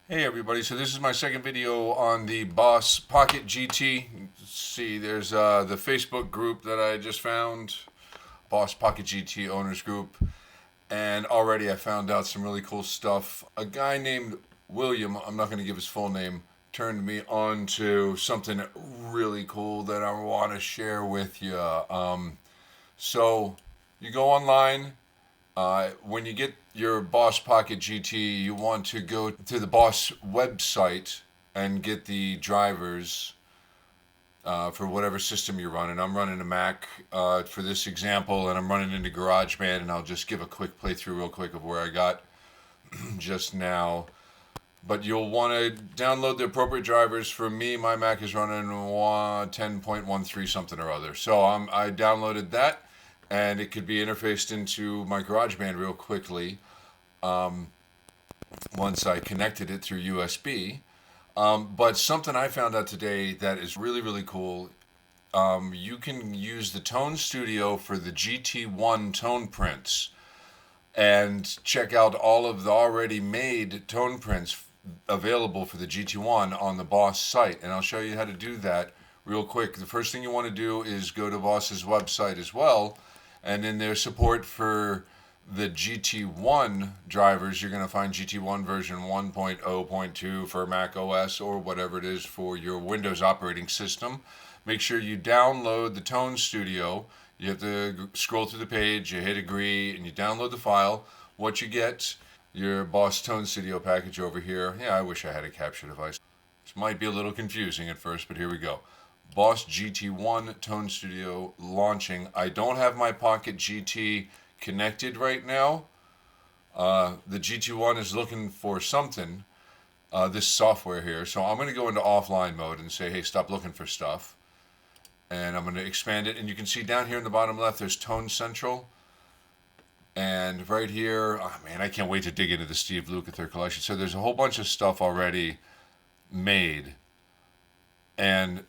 Hey everybody, so this is my second video on the Boss Pocket GT. You can see there's the Facebook group that I just found, Boss Pocket GT Owners Group, and already I found out some really cool stuff. A guy named William, I'm not going to give his full name, turned me on to something really cool that I want to share with you. So you go online, when you get your Boss Pocket GT, you want to go to the Boss website and get the drivers for whatever system you're running. I'm running a Mac for this example, and I'm running into GarageBand, and I'll just give a quick playthrough real quick of where I got just now. But you'll want to download the appropriate drivers. For me, my Mac is running 10.13 something or other. So I downloaded that, and it could be interfaced into my GarageBand real quickly once I connected it through USB. But something I found out today that is really, really cool, you can use the Tone Studio for the GT1 tone prints and check out all of the already made tone prints available for the GT1 on the Boss site. And I'll show you how to do that real quick. The first thing you want to do is go to Boss's website as well, and in their support for the GT1 drivers, you're going to find GT1 version 1.0.2 for Mac OS or whatever it is for your Windows operating system. Make sure you download the Tone Studio. You have to scroll through the page, you hit agree, and you download the file. What you get, your Boss Tone Studio package over here. Yeah, I wish I had a capture device. This might be a little confusing at first, but here we go. Boss GT1 Tone Studio launching. I don't have my Pocket GT connected right now. The GT1 is looking for something, this software here. So I'm going to go into offline mode and say, hey, stop looking for stuff. And I'm going to expand it. And you can see down here in the bottom left, there's Tone Central. And right here, oh man, I can't wait to dig into the Steve Lukather collection. So there's a whole bunch of stuff already made. And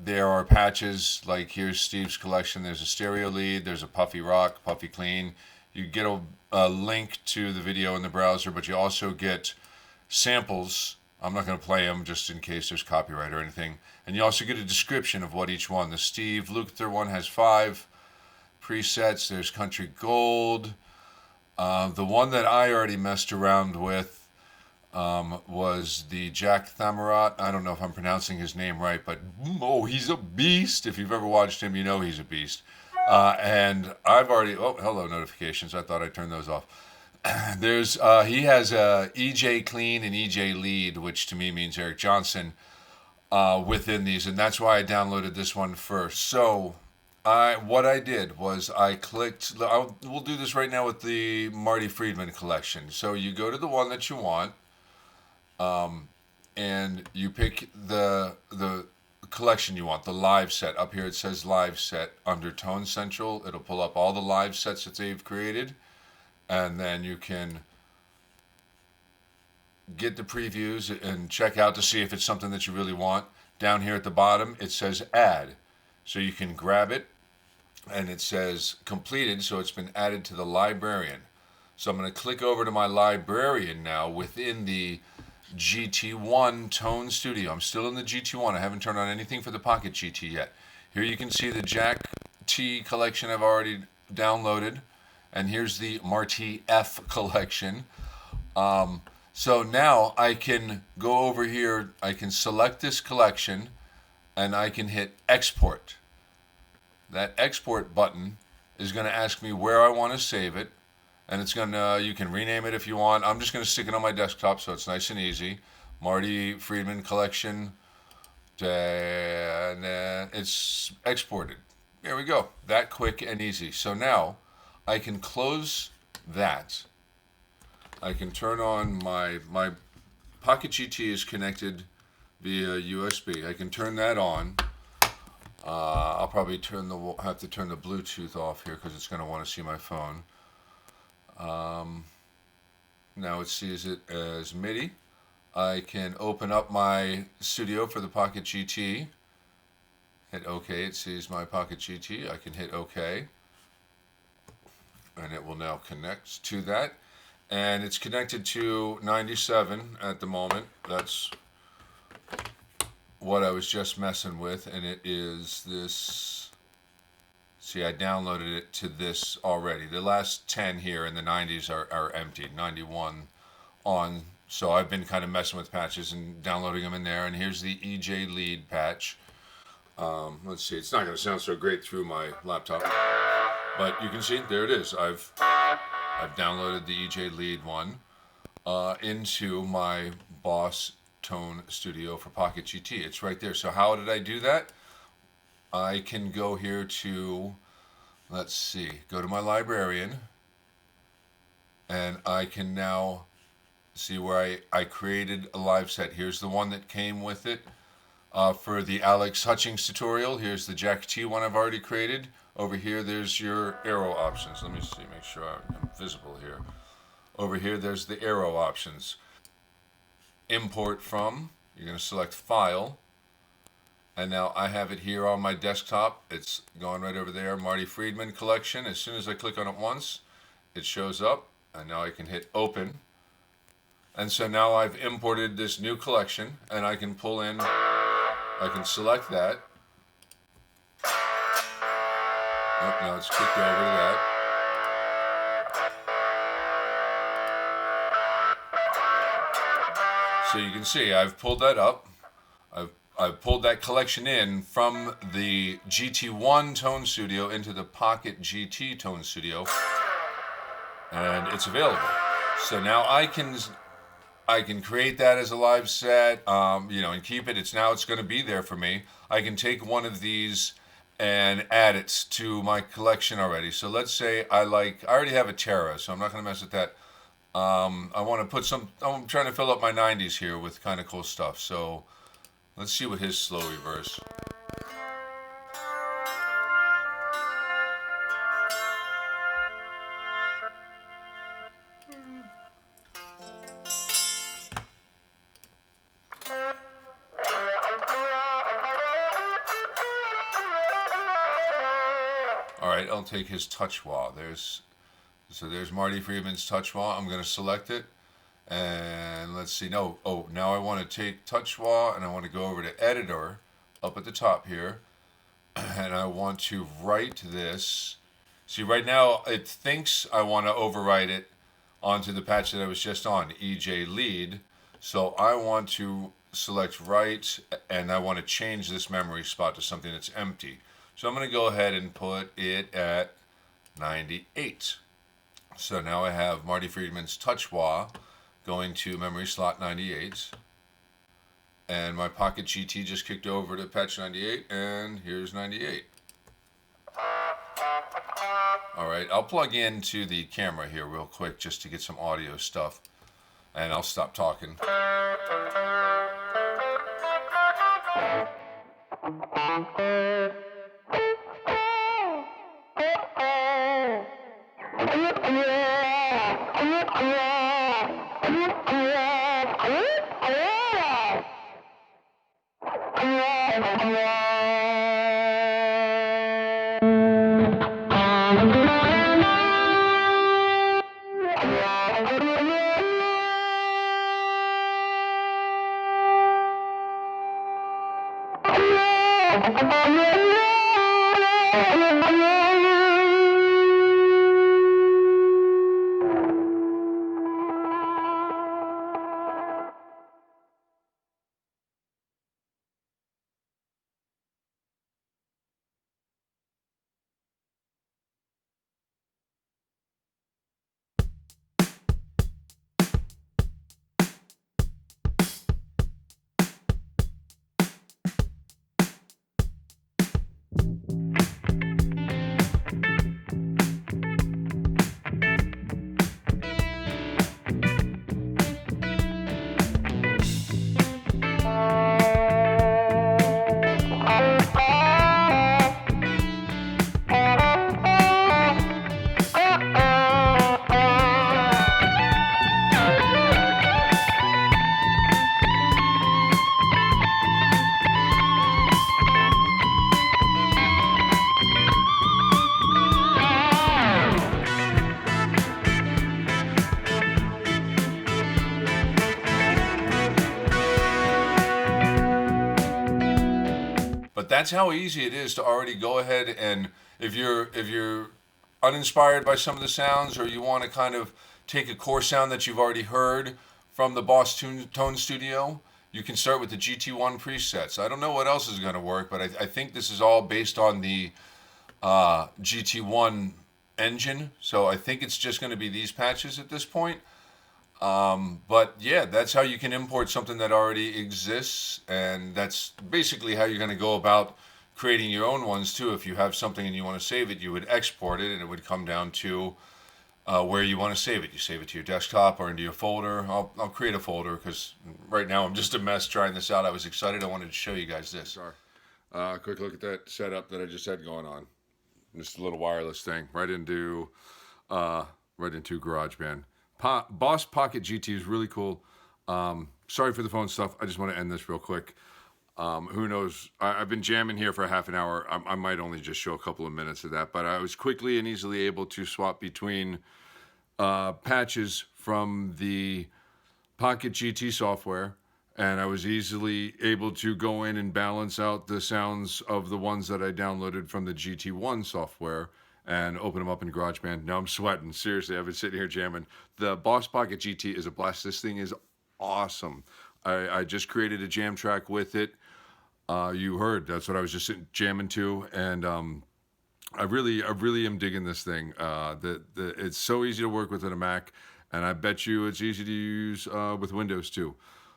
there are patches, like here's Steve's collection. There's a stereo lead, there's a puffy rock, puffy clean. You get a link to the video in the browser, but you also get samples. I'm not going to play them just in case there's copyright or anything. And you also get a description of what each one. The Steve Lukather one has 5 presets. There's Country Gold. The one that I already messed around with was the Jack Thamurat. I don't know if I'm pronouncing his name right, but oh, he's a beast. If you've ever watched him, you know he's a beast. And I've already, oh, hello notifications. I thought I turned those off. There's, he has EJ Clean and EJ Lead, which to me means Eric Johnson, within these. And that's why I downloaded this one first. So what I did was I clicked, we'll do this right now with the Marty Friedman collection. So you go to the one that you want, and you pick the collection you want, the live set. Up here it says live set under Tone Central. It'll pull up all the live sets that they've created, and then you can get the previews and check out to see if it's something that you really want. Down here at the bottom it says add, so you can grab it, and it says completed, so it's been added to the librarian. So I'm going to click over to my librarian now within the GT1 Tone Studio. I'm still in the GT1. I haven't turned on anything for the Pocket GT yet. Here you can see the Jack T collection I've already downloaded, and here's the Marty F collection. So now I can go over here, I can select this collection, and I can hit export. That export button is going to ask me where I want to save it. And it's gonna, you can rename it if you want. I'm just gonna stick it on my desktop so it's nice and easy. Marty Friedman collection, and then it's exported. There we go. That quick and easy. So now I can close that. I can turn on my Pocket GT is connected via USB. I can turn that on. I'll probably have to turn the Bluetooth off here because it's gonna want to see my phone. Now it sees it as MIDI. I can open up my studio for the Pocket GT. Hit OK. It sees my Pocket GT. I can hit OK. And it will now connect to that. and it's connected to 97 at the moment. That's what I was just messing with, and it is this. See, I downloaded it to this already. The last 10 here in the 90s are empty. 91 on. So I've been kind of messing with patches and downloading them in there. And here's the EJ lead patch. Let's see. It's not going to sound so great through my laptop, but you can see there it is. I've downloaded the EJ lead one into my BOSS Tone Studio for Pocket GT. It's right there. So how did I do that? I can go here to, let's see, go to my librarian, and I can now see where I created a live set. Here's the one that came with it for the Alex Hutchings tutorial. Here's the Jack T one I've already created. Over here, there's your arrow options. Let me see, make sure I'm visible here. Over here, there's the arrow options. Import from, you're going to select File, and now I have it here on my desktop. It's going right over there, Marty Friedman collection. As soon as I click on it once, it shows up, and now I can hit Open. And so now I've imported this new collection, and I can pull in, I can select that. Oh, now it's kicked over to that. So you can see I've pulled that up. I've pulled that collection in from the GT1 Tone Studio into the Pocket GT Tone Studio, and it's available. So now I can create that as a live set, and keep it. It's going to be there for me. I can take one of these and add it to my collection already. So let's say I already have a Terra, so I'm not going to mess with that. I want to put I'm trying to fill up my 90s here with kind of cool stuff. So let's see what his slow reverse. All right, I'll take his touch wah. There's Marty Friedman's touch wah. I'm going to select it. And let's see. Now I want to take touch wah, and I want to go over to editor up at the top here. And I want to write this. See, right now it thinks I want to overwrite it onto the patch that I was just on, EJ lead. So I want to select write, and I want to change this memory spot to something that's empty. So I'm going to go ahead and put it at 98. So now I have Marty Friedman's touch wah going to memory slot 98. And my Pocket GT just kicked over to patch 98, and here's 98. All right, I'll plug into the camera here real quick just to get some audio stuff, and I'll stop talking. But that's how easy it is to already go ahead and if you're uninspired by some of the sounds, or you want to kind of take a core sound that you've already heard from the Boss Tone Studio, you can start with the GT1 presets. I don't know what else is going to work, but I think this is all based on the GT1 engine. So I think it's just going to be these patches at this point. But yeah, that's how you can import something that already exists, and that's basically how you're going to go about creating your own ones too. If you have something and you want to save it, you would export it, and it would come down to where you want to save it. You save it to your desktop or into your folder. I'll create a folder because right now I'm just a mess trying this out. I was excited. I wanted to show you guys this. Quick look at that setup that I just had going on. Just a little wireless thing right into GarageBand. Boss Pocket GT is really cool. Sorry for the phone stuff. I just want to end this real quick. Who knows? I've been jamming here for half an hour. I might only just show a couple of minutes of that, but I was quickly and easily able to swap between patches from the Pocket GT software, and I was easily able to go in and balance out the sounds of the ones that I downloaded from the GT1 software and open them up in GarageBand. Now I'm sweating. Seriously, I've been sitting here jamming. The Boss Pocket GT is a blast. This thing is awesome. I just created a jam track with it. You heard, that's what I was just jamming to, and I really am digging this thing. It's so easy to work with in a Mac, and I bet you it's easy to use with Windows too.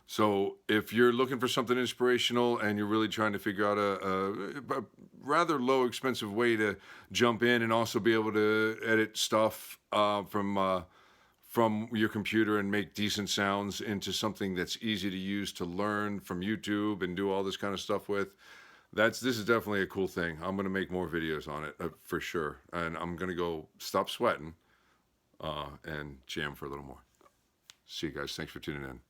So if you're looking for something inspirational and you're really trying to figure out a rather low expensive way to jump in and also be able to edit stuff from your computer and make decent sounds into something that's easy to use to learn from YouTube and do all this kind of stuff with, this is definitely a cool thing. I'm going to make more videos on it for sure. And I'm going to go stop sweating and jam for a little more. See you guys. Thanks for tuning in.